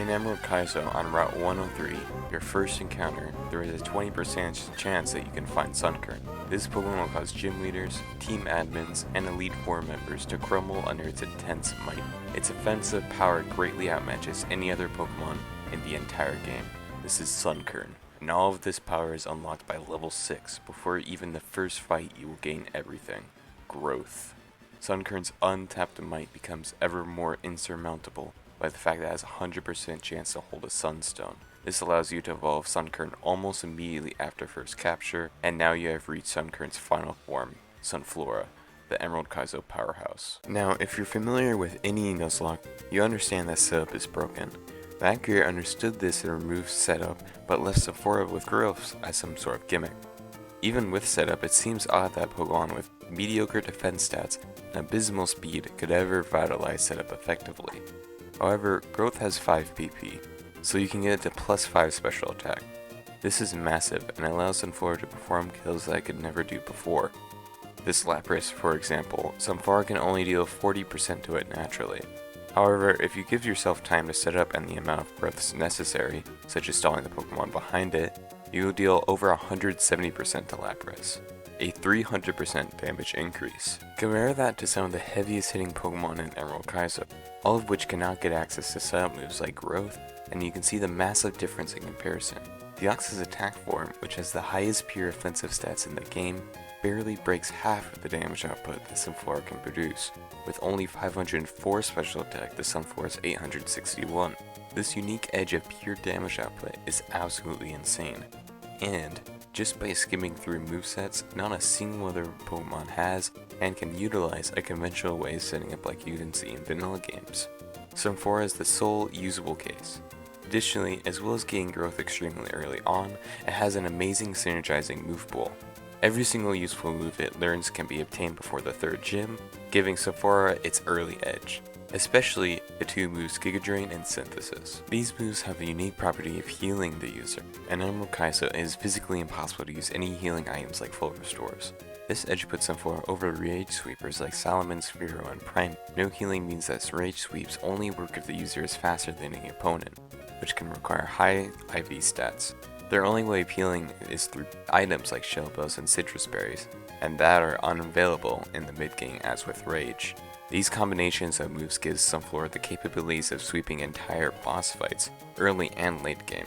In Emerald Kaizo on Route 103, your first encounter, there is a 20% chance that you can find Sunkern. This Pokemon will cause gym leaders, team admins, and Elite Four members to crumble under its intense might. Its offensive power greatly outmatches any other Pokemon in the entire game. This is Sunkern, and all of this power is unlocked by level 6. Before even the first fight, you will gain everything. Growth. Sunkern's untapped might becomes ever more insurmountable by the fact that it has a 100% chance to hold a Sunstone. This allows you to evolve Sunkern almost immediately after first capture, and now you have reached Sunkern's final form, Sunflora, the Emerald Kaizo powerhouse. Now, if you're familiar with any Nuzlocke, you understand that setup is broken. Magikarp understood this and removed setup, but left Sunflora with growths as some sort of gimmick. Even with setup, it seems odd that Pokemon with mediocre defense stats and abysmal speed could ever vitalize setup effectively. However, growth has 5 PP, so you can get it to plus 5 special attack. This is massive and allows Sunflora to perform kills that it could never do before. This Lapras, for example, Sunflora can only deal 40% to it naturally. However, if you give yourself time to set up and the amount of growths necessary, such as stalling the Pokemon behind it, you will deal over 170% to Lapras, a 300% damage increase. Compare that to some of the heaviest hitting Pokemon in Emerald Kaizo, all of which cannot get access to setup moves like Growth, and you can see the massive difference in comparison. Deoxys attack form, which has the highest pure offensive stats in the game, barely breaks half of the damage output that Sunflora can produce, with only 504 special attack to Sunflora's 861. This unique edge of pure damage output is absolutely insane, and just by skimming through movesets, not a single other Pokemon has and can utilize a conventional way of setting up like you can see in vanilla games. Sunflora is the sole usable case. Additionally, as well as getting growth extremely early on, it has an amazing synergizing move pool. Every single useful move it learns can be obtained before the 3rd gym, giving Sunflora its early edge, especially the 2 moves Giga Drain and Synthesis. These moves have the unique property of healing the user, and in Emerald Kaizo it is physically impossible to use any healing items like full restores. This edge puts Sunflora over Rage Sweepers like Salomon, Sphero, and Prime. No healing means that Rage Sweeps only work if the user is faster than the opponent, which can require high IV stats. Their only way of healing is through items like Shell Bells and Citrus Berries, and that are unavailable in the mid-game as with Rage. These combinations of moves gives Sunflora the capabilities of sweeping entire boss fights, early and late game.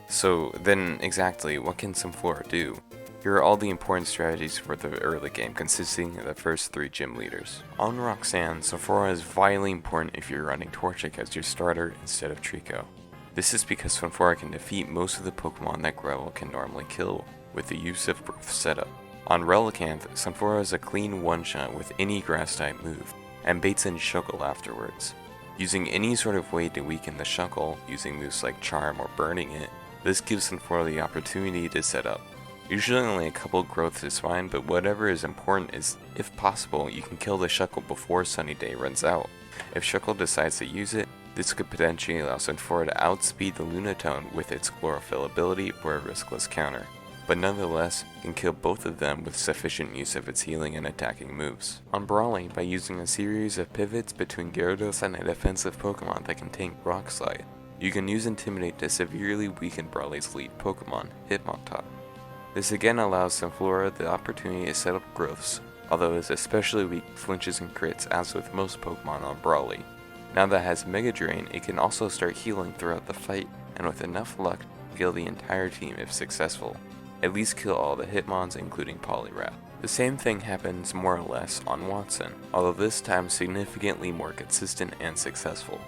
So then exactly what can Sunflora do? Here are all the important strategies for the early game, consisting of the first 3 gym leaders. On Roxanne, Sunflora is vitally important if you're running Torchic as your starter instead of Trico. This is because Sunflora can defeat most of the Pokemon that Gravel can normally kill with the use of Growth setup. On Relicanth, Sunflora is a clean one-shot with any grass-type move, and baits in Shuckle afterwards. Using any sort of way to weaken the Shuckle, using moves like Charm or burning it, this gives Sunflora the opportunity to set up. Usually only a couple growths is fine, but whatever is important is, if possible, you can kill the Shuckle before Sunny Day runs out. If Shuckle decides to use it, this could potentially allow Sunflora to outspeed the Lunatone with its Chlorophyll ability for a riskless counter, but nonetheless can kill both of them with sufficient use of its healing and attacking moves. On Brawly, by using a series of pivots between Gyarados and a defensive Pokemon that can tank Rock Slide, you can use Intimidate to severely weaken Brawly's lead Pokemon, Hitmontop. This again allows Sunflora the opportunity to set up growths, although it is especially weak to flinches and crits as with most Pokemon on Brawly. Now that it has Mega Drain, it can also start healing throughout the fight, and with enough luck, kill the entire team if successful. At least kill all the Hitmons including Poliwrath. The same thing happens more or less on Watson, although this time significantly more consistent and successful.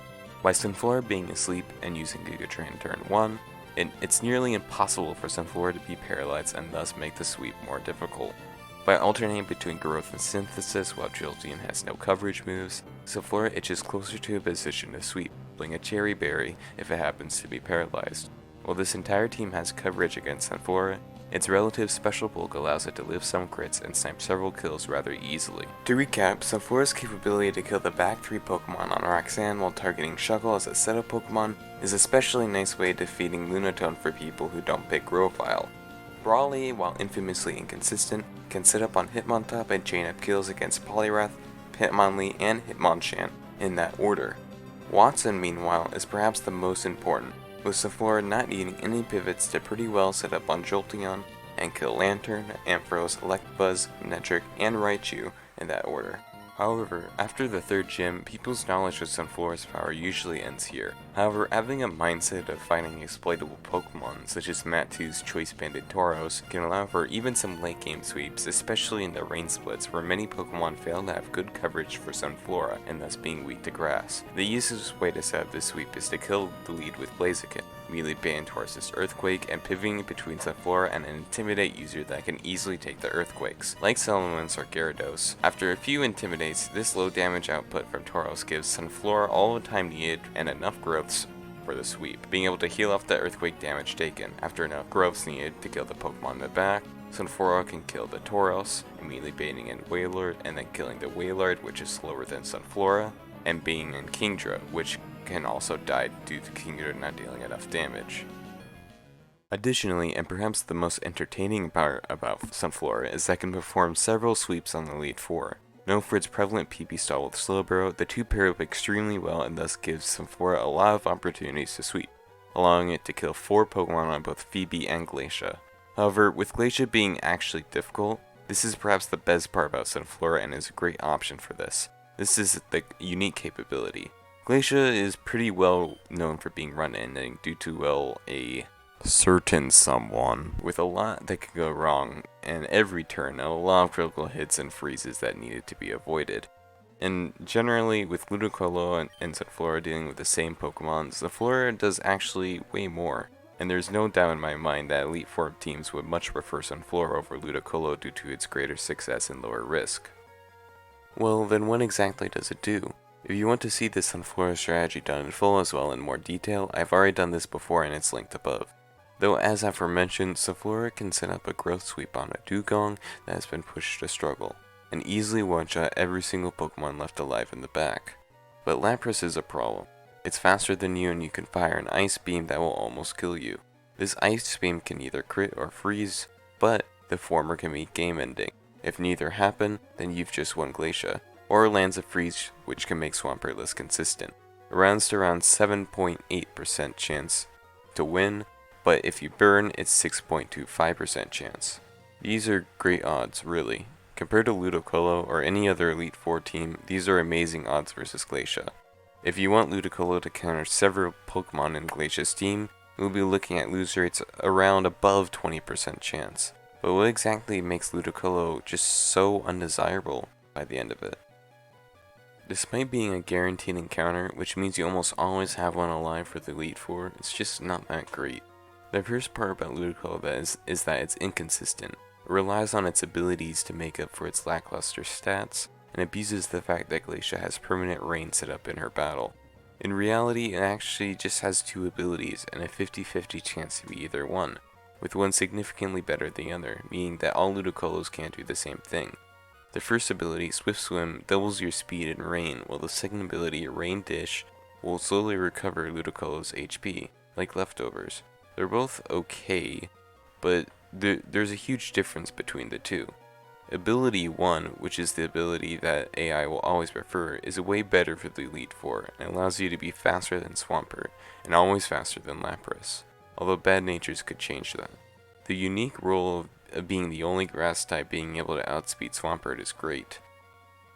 By Sunflora being asleep and using Giga Drain turn 1, it's nearly impossible for Sunflora to be paralyzed and thus make the sweep more difficult. By alternating between Growth and Synthesis while Jolteon has no coverage moves, Sunflora itches closer to a position to sweep, pulling a Cherry Berry if it happens to be paralyzed. While this entire team has coverage against Sunflora, its relative special bulk allows it to live some crits and snipe several kills rather easily. To recap, Sunflora's capability to kill the back 3 Pokemon on Roxanne while targeting Shuckle as a setup Pokemon is an especially nice way of defeating Lunatone for people who don't pick Grovyle. Brawly, while infamously inconsistent, can set up on Hitmontop and chain up kills against Poliwrath, Hitmonlee, and Hitmonchan in that order. Watson, meanwhile, is perhaps the most important, with Sunflora not needing any pivots to pretty well set up on Jolteon and kill Lantern, Ampharos, Electabuzz, Netric, and Raichu in that order. However, after the third gym, people's knowledge of Sunflora's power usually ends here. However, having a mindset of fighting exploitable Pokemon, such as Mattu's Choice Banded Tauros, can allow for even some late game sweeps, especially in the rain splits where many Pokemon fail to have good coverage for Sunflora and thus being weak to grass. The easiest way to set up this sweep is to kill the lead with Blaziken, immediately ban Tauros' Earthquake, and pivoting between Sunflora and an Intimidate user that can easily take the Earthquakes, like Salamence or Gyarados. After a few Intimidates, this low damage output from Tauros gives Sunflora all the time needed and enough growths for the sweep, being able to heal off the Earthquake damage taken. After enough growths needed to kill the Pokemon in the back, Sunflora can kill the Tauros, immediately baiting in Wailord and then killing the Wailord, which is slower than Sunflora, and being in Kingdra, which can also die due to Kingdra not dealing enough damage. Additionally, and perhaps the most entertaining part about Sunflora, is that it can perform several sweeps on the Elite Four. Known for its prevalent PP style with Slowbro, the two pair up extremely well and thus gives Sunflora a lot of opportunities to sweep, allowing it to kill 4 Pokemon on both Phoebe and Glacia. However, with Glacia being actually difficult, this is perhaps the best part about Sunflora and is a great option for this. This is the unique capability. Glacia is pretty well known for being run-ending due to, a certain someone with a lot that could go wrong and every turn and a lot of critical hits and freezes that needed to be avoided. And generally, with Ludicolo and Sunflora dealing with the same Pokemon, Sunflora does actually way more. And there's no doubt in my mind that Elite Four teams would much prefer Sunflora over Ludicolo due to its greater success and lower risk. Well, then what exactly does it do? If you want to see this Sunflora strategy done in full as well in more detail, I've already done this before and it's linked above. Though as aforementioned, Sunflora can set up a growth sweep on a Dugong that has been pushed to struggle, and easily one-shot every single Pokemon left alive in the back. But Lapras is a problem. It's faster than you and you can fire an Ice Beam that will almost kill you. This Ice Beam can either crit or freeze, but the former can be game ending. If neither happen, then you've just won Glacia, or lands a freeze which can make Swampert less consistent. It rounds to around 7.8% chance to win, but if you burn, it's 6.25% chance. These are great odds, really. Compared to Ludicolo or any other Elite Four team, these are amazing odds versus Glacia. If you want Ludicolo to counter several Pokemon in Glacia's team, we'll be looking at lose rates around above 20% chance. But what exactly makes Ludicolo just so undesirable by the end of it? Despite being a guaranteed encounter, which means you almost always have one alive for the Elite Four, it's just not that great. The first part about Ludicolo is that it's inconsistent. It relies on its abilities to make up for its lackluster stats, and abuses the fact that Glacia has permanent rain set up in her battle. In reality, it actually just has 2 abilities and a 50-50 chance to be either one, with one significantly better than the other, meaning that all Ludicolos can't do the same thing. The first ability, Swift Swim, doubles your speed in rain, while the second ability, Rain Dish, will slowly recover Ludicolo's HP, like leftovers. They're both okay, but there's a huge difference between the two. Ability 1, which is the ability that AI will always prefer, is way better for the Elite Four, and allows you to be faster than Swampert, and always faster than Lapras, although bad natures could change that. The unique role of being the only grass type being able to outspeed Swampert is great,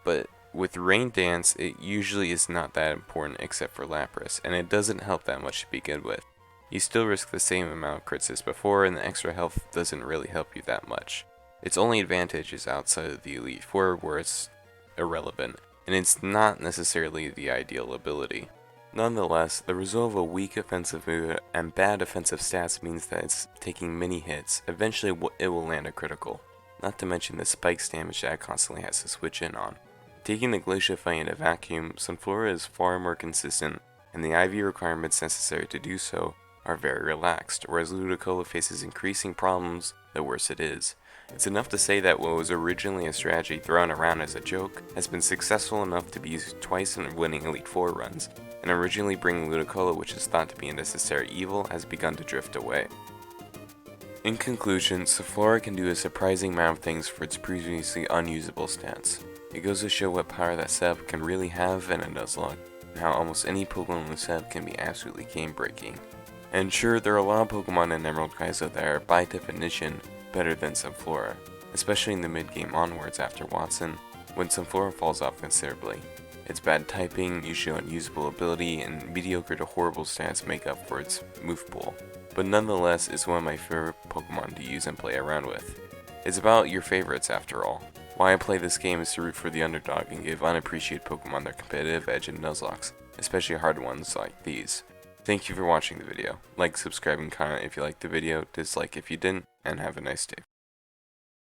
but with Rain Dance, it usually is not that important except for Lapras, and it doesn't help that much to begin with. You still risk the same amount of crits as before, and the extra health doesn't really help you that much. Its only advantage is outside of the Elite Four, where it's irrelevant, and it's not necessarily the ideal ability. Nonetheless, the result of a weak offensive move and bad offensive stats means that it's taking many hits. Eventually it will land a critical, not to mention the spikes damage that it constantly has to switch in on. Taking the Glacia fight in a vacuum, Sunflora is far more consistent, and the IV requirements necessary to do so are very relaxed, whereas Ludicolo faces increasing problems the worse it is. It's enough to say that what was originally a strategy thrown around as a joke has been successful enough to be used twice in winning Elite Four runs, and originally bringing Ludicolo, which is thought to be a necessary evil, has begun to drift away. In conclusion, Sunflora can do a surprising amount of things for its previously unusable stats. It goes to show what power that setup can really have in a Nuzlocke. and how almost any Pokemon in the set can be absolutely game-breaking. And sure, there are a lot of Pokemon in Emerald Kaizo that are, by definition, better than Sunflora, especially in the mid-game onwards after Watson, when Sunflora falls off considerably. Its bad typing, usually unusable ability, and mediocre to horrible stats make up for its move pool, but nonetheless is one of my favorite Pokemon to use and play around with. It's about your favorites after all. Why I play this game is to root for the underdog and give unappreciated Pokemon their competitive edge in Nuzlocke, especially hard ones like these. Thank you for watching the video. Like, subscribe, and comment if you liked the video, dislike if you didn't, and have a nice day.